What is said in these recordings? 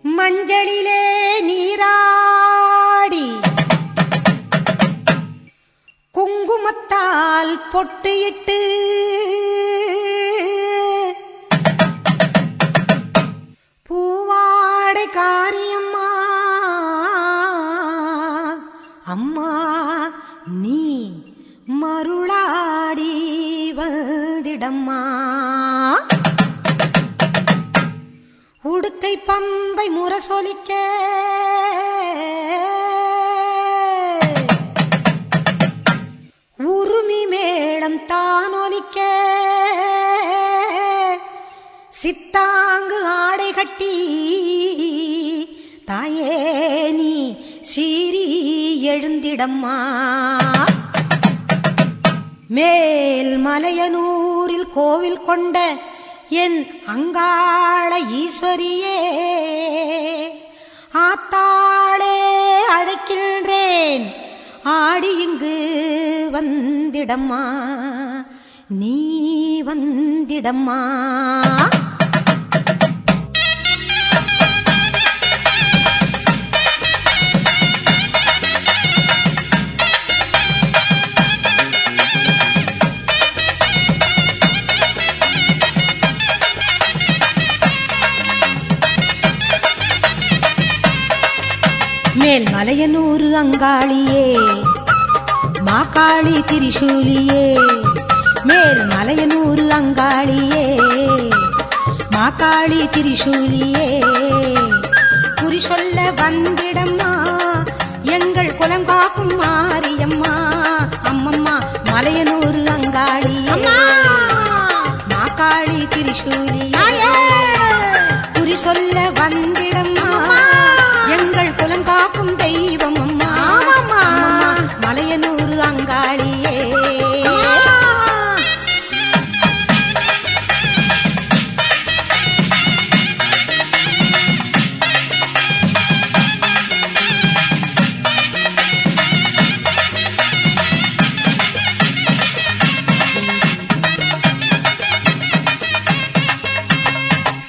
மஞ்சளிலே நீராடி குங்குமத்தால் பொட்டியிட்டு பூவாடை காரியம்மா அம்மா நீ மருளாடி வந்திடம்மா. உடுக்கை பம்பை முரசொலிக்க உருமி மேளம் தானொலிக்க சித்தாங்கு ஆடை கட்டி தாயே நீ சீறி எழுந்திடம்மா. மேல் மலையனூரில் கோவில் கொண்ட என் அங்காள ஈஸ்வரியே ஆத்தாளே அழைக்கின்றேன் ஆடி இங்கு வந்திடம்மா நீ வந்திடம்மா. மேல் மலையனூரு அங்காளியே மாகாளி திரிசூலியே மேல் மலையனூரு அங்காளியே மாகாளி திரிசூலியே குறி சொல்ல வந்திடம்மா எங்கள் குலம் காக்கும் மாரியம்மா அம்மம்மா மலையனூரு அங்காளியே மாகாளி திரிசூலியே குறி சொல்ல வந்திடம்மா எங்கள் குலம் காக்கும் தெய்வம் அம்மா மலையனூரு அங்காளியே.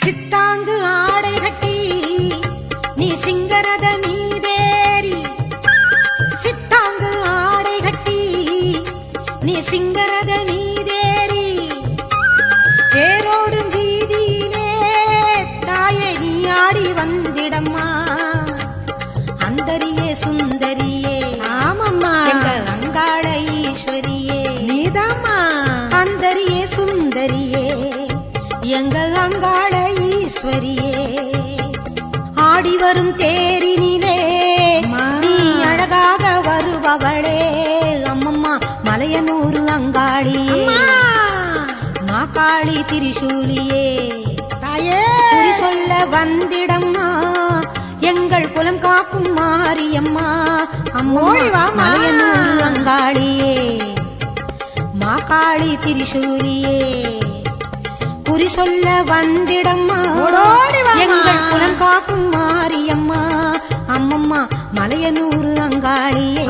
சித்தாங்கு ஆடை கட்டி நீ சிங்கரத மீதேறி சித்தாங்கு ஆடை கட்டி நீ சிங்கரத மீதேறி தேரோடும் வீதியிலே தாயே நீ ஆடி வந்திடம்மா. அந்தரியே சுந்தரியே ஆமம்மா எங்கள் அங்காள ஈஸ்வரியே நீதாம்மா. அந்தரியே சுந்தரியே எங்கள் அங்காள ஈஸ்வரியே ஆடி வரும் தேரினிலே நீ அழகாக வருபவளே அம்மம்மா மலையனூரு அங்காளியே மாகாளி திரிசூலியே தாயே குறி சொல்ல வந்திடம்மா எங்கள் குலம் காக்கும் மாரியம்மா அம்மோ மலையனூரு அங்காளியே மாகாளி திரிசூலியே குறி சொல்ல வந்திடம்மா எங்கள் குலம் காக்கும் மாரியம்மா அம்மம்மா மலையனூரு அங்காளியே.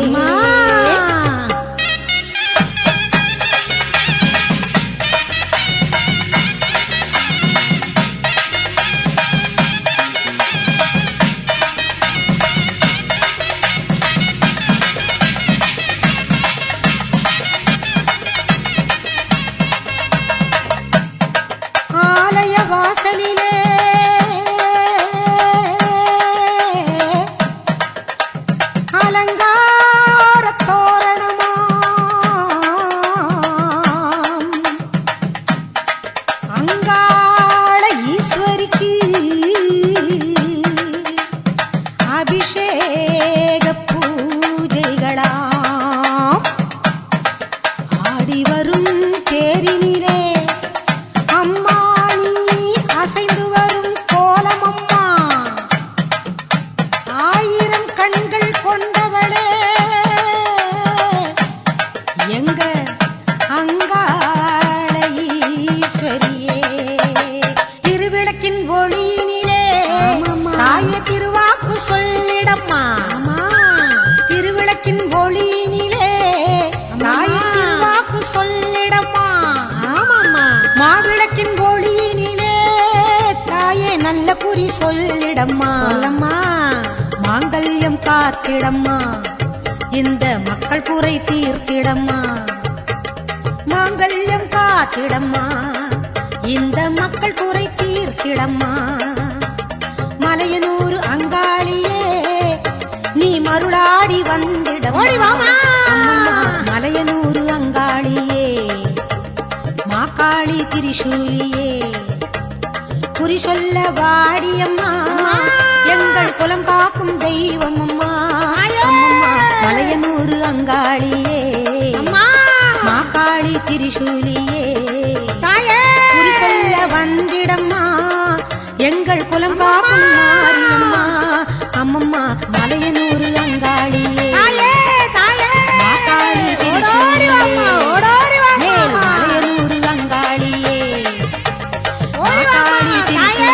ஆலய வாசலிலே அலங்கார தோரணமாம் அங்காள ஈஸ்வரிக்கு அபிஷேக பூஜைகளாம் ஆடி வரும் தேரினிலே அம்மா அசைந்து வரும் கோலமம்மா ஆயிரம் கண்கள் கொண்டவளே எங்க அங்காள ஈஸ்வரியே. திருவிளக்கின் ஒளியினிலே தாயே திருவாக்கு சொல்லிடம்மா திருவிளக்கின் ஒளியினிலே தாயே திருவாக்கு சொல்லிடம்மா மாவிளக்கின் ஒளியினிலே தாயே நல்ல குறி சொல் சொல்லிடம்மா சொல்லம்மா மாங்கல்யம் காத்திடம்மா இந்த மக்கள் குறை தீர்த்திடம்மா மாங்கல்யம் காத்திடம்மா இந்த மக்கள் குறை தீர்த்திடம்மா மலையனூர் அங்காளியே நீ மருளாடி வந்திடம்மா ஓடி வாம்மா. அம்மம்மா, மலையனூர் அங்காளியே மாக்காளி திரிசூலியே குறி சொல்ல வாடியம்மா எங்கள் குலம் காக்கும் தெய்வம் அம்மா ஆயே. அம்மம்மா, மலையனூர் அங்காளியே அம்மா மாக்காளி திரிசூலியே தாயே குறி சொல்ல வந்திடம்மா எங்கள் குலம் காக்கும் மாரியம்மா அம்மம்மா மலையனூர் அங்காளியே தாயே தாயே மாக்காளி ஓடோடி திரிசூலியே வாம்மா ஓடோடி வாம்மா மேல் மலையனூர் அங்காளியே ஓடி வாம்மா மாக்காளி தாயே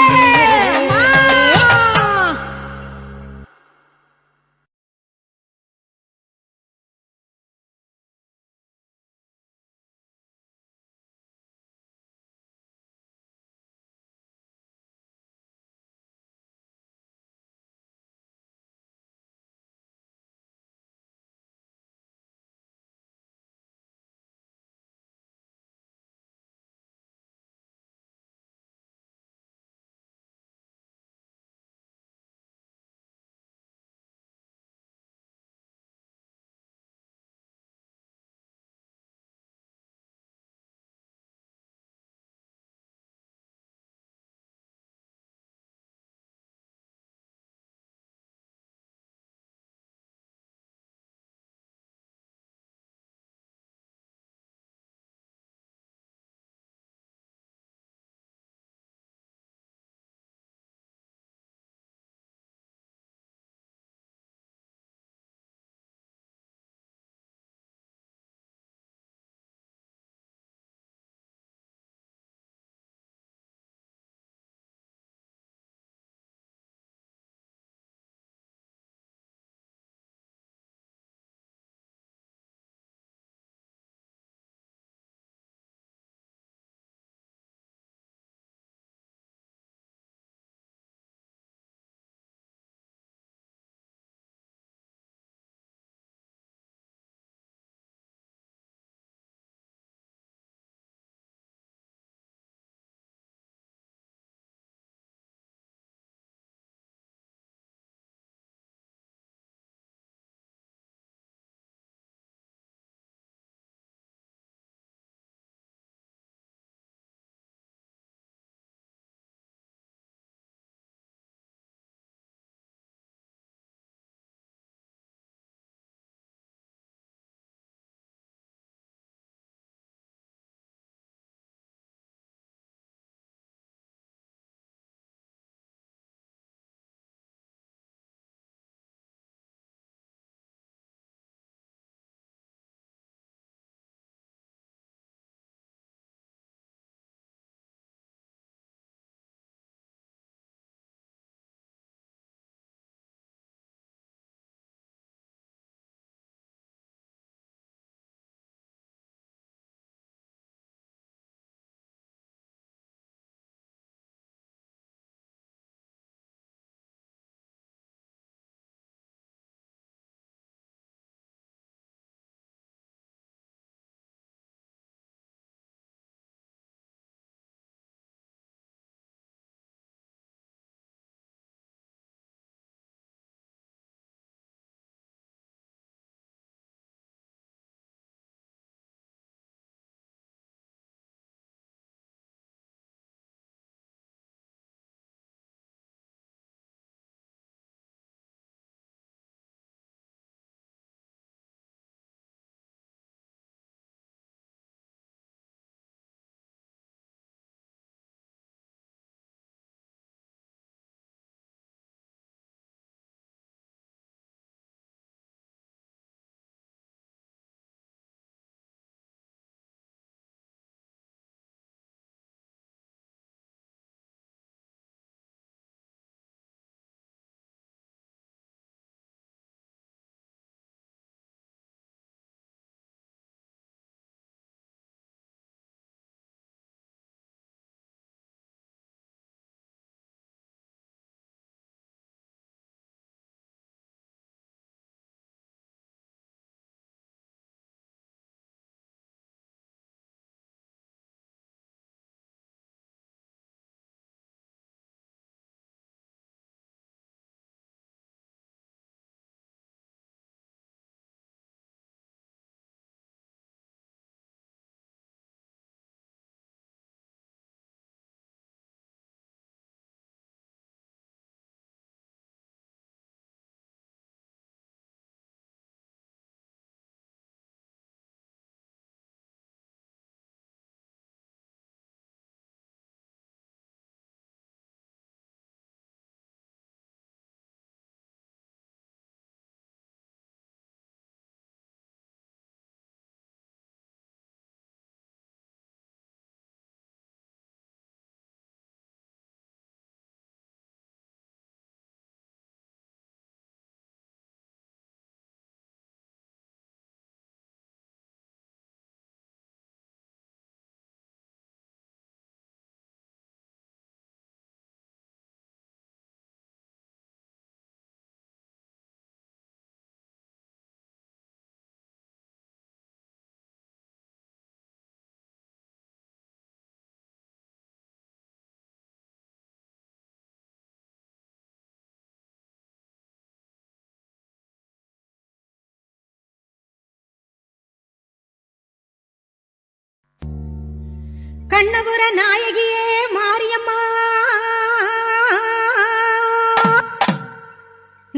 கண்ணபுர நாயகியே மாரியம்மா,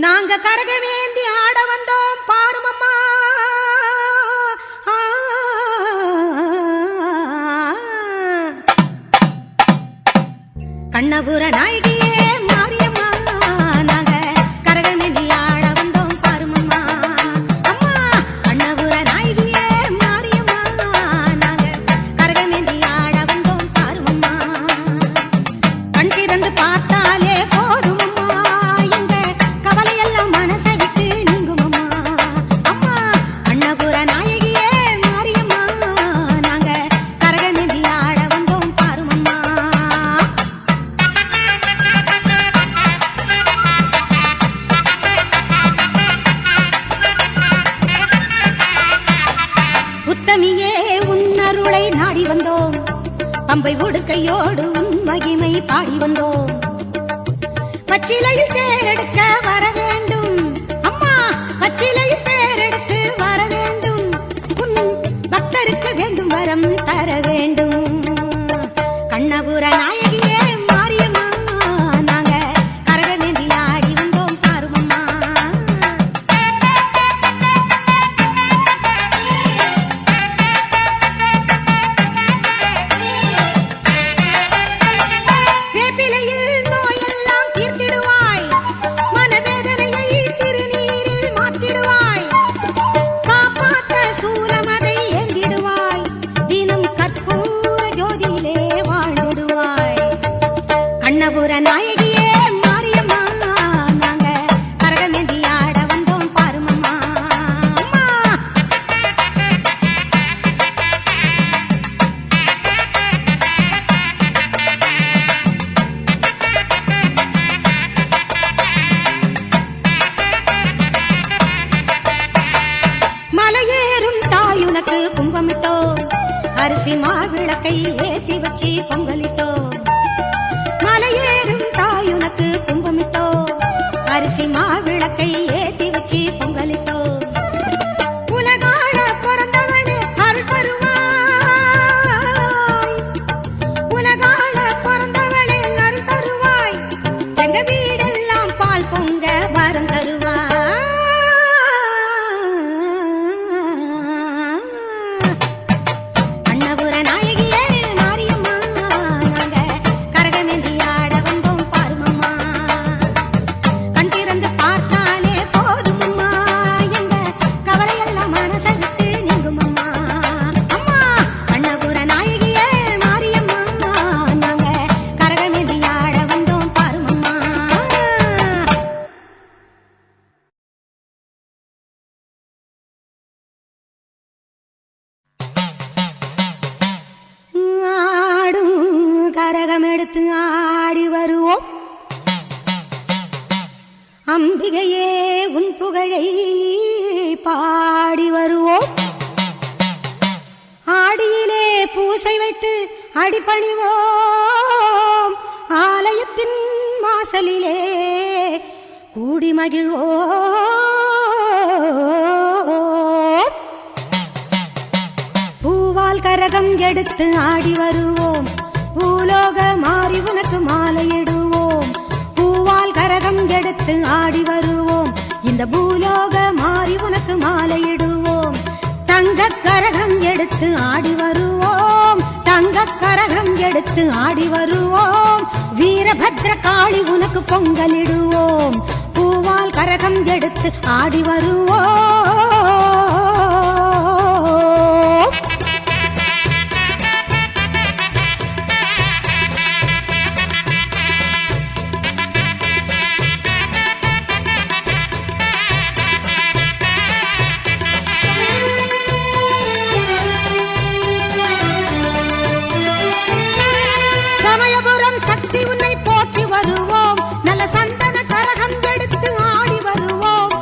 நாங்க கரகவேந்தி ஆட வந்தோம் பாருமம்மா. கண்ணபுர நாயகியே மாரியம்மா, நாங்க கரகவேந்தி ஆட வந்தோம் பாருமம்மா. அம்மா கண்ணபுர நாயகியே மாரியம்மா, நாங்க கரகவேந்தி ஆட வந்தோம் பாருமம்மா. கண் திறந்து பார்த்தாலே போதுமம்மா, எங்க கவலையெல்லாம் மனசை விட்டு நீங்குமம்மா. அம்மா கண்ணபுர நாயகியே மாரியம்மா, நாங்க கரகவேந்தி ஆட வந்தோம் பாருமம்மா. உத்தமியே உன்னருளை நாடி வந்தோம், பம்பை உடுக்கையோடு உன் மகிமை பாடி வந்தோம். பச்சிலையில் தேரெடுக்க வர வேண்டும் அம்மா, பச்சிலையில் தேரெடுத்து வர வேண்டும். உன் பக்தருக்கு வேண்டும் வரம் தர வேண்டும். கண்ணபுர நாயகியே மாரியம்மா, நாங்க கரகவேந்தி ஆடி வந்தோம் பாருமம்மா. வேப்பிலையில் நோயெல்லாம் தீர்த்திடுவாய், மனவேதனையை திருநீரில் மாத்திடுவாய். காப்பாற்ற சூலமதை ஏந்திடுவாய், தினம் கற்பூர ஜோதியிலே வாழ்ந்திடுவாய். கண்ணபுர நாயகியே மாரியம்மா, நாங்க கரகவேந்தி ஆட வந்தோம் பாருமம்மா. அம்மா மலையேறும் தாயுனக்கு கும்பமிட்டோ, அரிசி மாவிளக்கை ஏத்தி வச்சு பொங்கலிட்டோ. மலையேறும் தாயுனக்கு கும்பமிட்டோ, அரிசி மாவிளக்கை ஏத்தி வச்சு பொங்கலிட்டோ. உலகாள பிறந்தவனே அருள் தருவாய், உலகாள பிறந்தவனே அருள் தருவாய். எங்க வீடெல்லாம் பால் பொங்க வரம் தருவாய். கண்ணபுர நாயகியே மாரியம்மா, நாங்க கரகவேந்தி ஆட வந்தோம் பாருமம்மா. கண் திறந்து பார்த்தாலே போதுமம்மா, எங்க கவலையெல்லாம் மனசை விட்டு நீங்குமம்மா. அம்மா கண்ணபுர நாயகியே மாரியம்மா, நாங்க கரகவேந்தி ஆட வந்தோம் பாருமம்மா. ஆடும் கரகம் எடுத்து ஆடி வருவோம், அம்பிகையே உன் புகழை பாடி வருவோம். ஆடியிலே பூசை வைத்து அடிபணிவோம், ஆலயத்தின் வாசலிலே கூடி மகிழ்வோம். பூவால் கரகம் எடுத்து ஆடி வருவோம், பூலோக மாறி உனக்கு மாலையிடுவோம். பூவால் கரகம் எடுத்து ஆடி வருவோம், இந்த பூலோக மாறி உனக்கு மாலையிடுவோம். தங்க கரகம் எடுத்து ஆடி வருவோம், தங்க கரகம் எடுத்து ஆடி வருவோம். வீரபத்ர காளி உனக்கு பொங்கலிடுவோம், பூவால் கரகம் எடுத்து ஆடி வருவோம். சமயபுரம் சக்தி உன்னை போற்றி வருவோம், நல்ல சந்தன கரகம் எடுத்து ஆடி வருவோம்.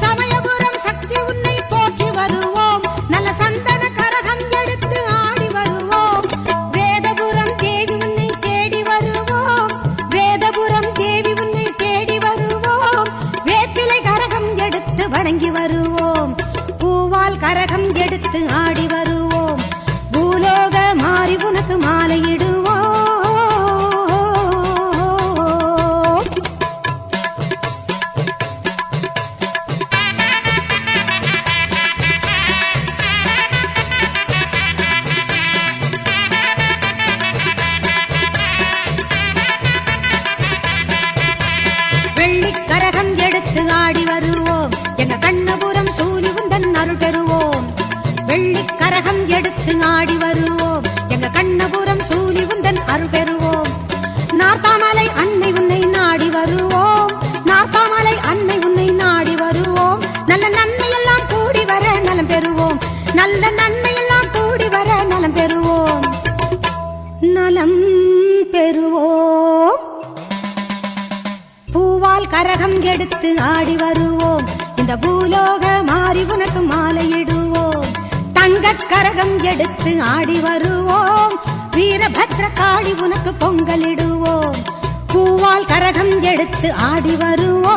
சமயபுரம் சக்தி உன்னை போற்றி வருவோம், நல்ல சந்தன கரகம் எடுத்து ஆடி வருவோம். வேதபுரம் தேவி உன்னை தேடி வருவோம், வேதபுரம் தேவி உன்னை தேடி வருவோம். வேப்பிலை கரகம் எடுத்து வணங்கி வருவோம், பூவால் கரகம் எடுத்து ஆடி வருவோம். பூலோக மாறி உனக்கு மாலை பூவால் கரகம் எடுத்து ஆடி வருவோம் இந்த பூலோக மாறி உனக்கு மாலையிடுவோம் தங்கக் கரகம் எடுத்து ஆடி வருவோம் வீரபத்ர காளி உனக்கு பொங்கலிடுவோம் பூவால் கரகம் எடுத்து ஆடி வருவோம்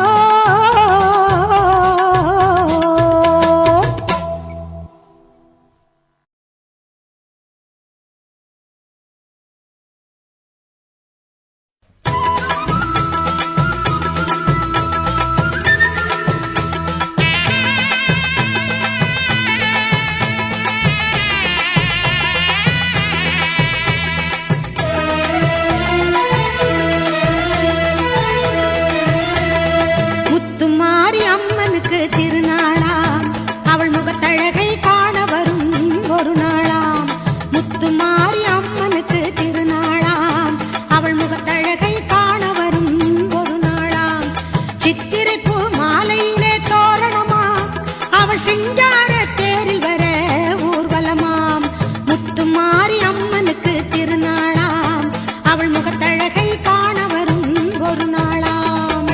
திருநாளாம் அவள் முகத்தழகை காண வரும் ஒரு நாளாம் முத்துமாரி அம்மனுக்கு திருநாளாம் அவள் முகத்தழகை காண வரும் ஒரு நாளாம் சித்திரை பூ மாலையிலே தோரணமா அவள் சிங்கார தேரில் வர ஊர்வலமாம் முத்துமாரி அம்மனுக்கு திருநாளாம் அவள் முகத்தழகை காண வரும் ஒரு நாளாம்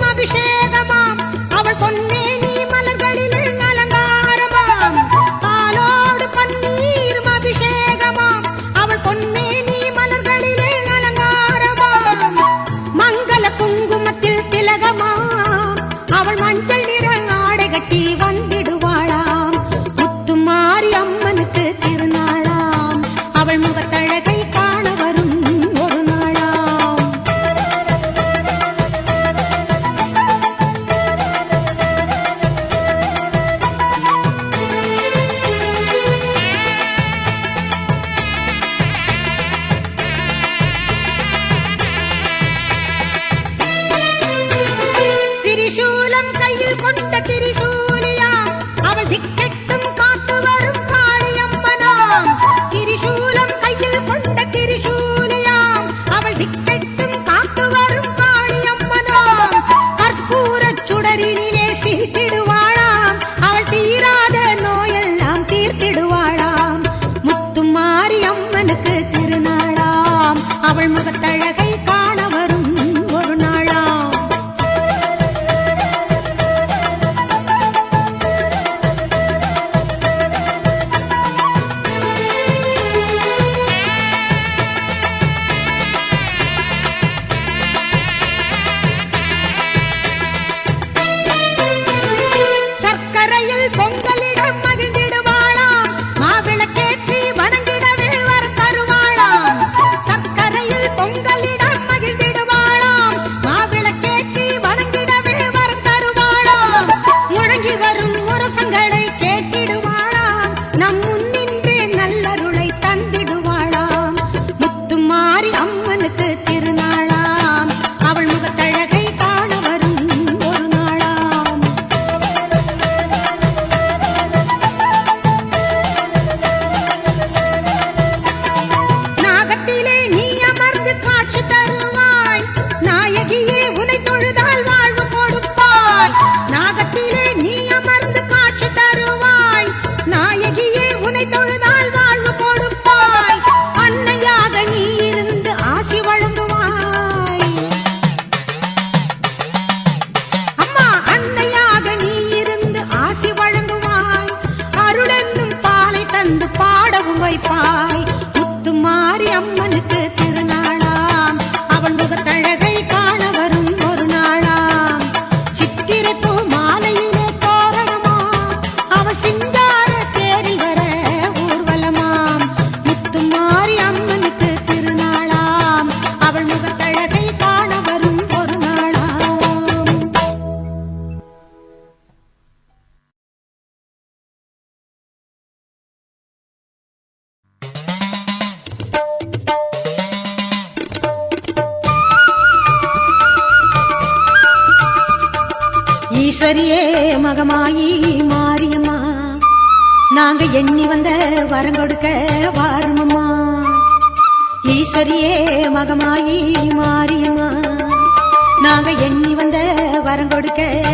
அபிஷேகமாம் அவள் பொன்னேனி மலர்களில் அலங்காரமாம் பாலோடு பன்னீரும் அபிஷேகமாம் அவள் பொன்னேனி மலர்களிலே அலங்காரமாம் மங்கள குங்குமத்தில் திலகமாம் அவள் மஞ்சள் நிற ஆடை கட்டி வந்திடுவாளாம் முத்துமாரி அம்மனுக்கு திருநாளாம் அவள் முகத்தழகை காண வரும் ஒரு நாளாம் திரிசூலம் கையில் கொண்ட திரிசூலியாம் அவள் திக்கெட்டும் காத்து வரும் காளியம்மனாம் திரிசூலம் கையில் கொண்ட திரிசூலியாம் அவள் திக்கெட்டும் காத்து வரும் காளியம்மனாம் கற்பூரச் சுடரினிலே சிரித்திடுவாளாம் அவள் தீராத நோயெல்லாம் தீர்த்திடுவாளாம் முத்துமாரி அம்மனுக்கு திருநாளாம் அவள் முகத்தழகை காண வரும் ஒரு நாளாம் சர்க்கரையில் பொங்கலிடம் மகிழ்ந்திடுவாளாம் மாவிளக்கேற்றி வணங்கிடவே வர தருவாளாம் சர்க்கரையில் பொங்கலிடம் மகிழ்ந்திடுவாளாம் மாவிளக்கேற்றி வணங்கிடவே வர தருவாளாம் முழங்கி வரும் முரசங்களை கேட்டிடுவாளாம் நம் முன்னின்றே நல்லருளை தந்திடுவாளாம் முத்துமாரி அம்மனுக்கு திருநாளாம் அவள் முகத்தழகை காண வரும் ஒரு நாளாம் நாகத்திலே நீ அமர்ந்து காட்சி தருவாய் நாயகியே உனை தொழுதால் வாழ்வு கொடுப்பாய் நாகத்திலே நீ அமர்ந்து காட்சி தருவாய் நாயகியே உனை தொழுதால் வாழ்வு கொடுப்பாய் அன்னையாக நீ இருந்து ஆசி வழங்குவாய் அம்மா அன்னையாக நீ இருந்து ஆசி வழங்குவாய் அருளென்னும் பாலை தந்து பாடவும் வைப்பாய் முத்துமாரி அம்மனுக்கு திருநாளாம் அவள் முகத்தழகை காண வரும் ஒரு நாளாம் சித்திரை பூ மாலையிலே தோரணமா அவள் சிங்கார தேரில் வர ஊர்வலமாம் முத்துமாரி அம்மனுக்கு திருநாளாம் அவள் முகத்தழகை காண வரும் ஒரு நாளாம் ஈஸ்வரியே மகமாயி மாரியம்மா நாங்க எண்ணி வந்த வரம் கொடுக்க வாருமம்மா ஈஸ்வரியே மகமாயி மாரியம்மா நாங்க எண்ணி வந்த வரம் கொடுக்க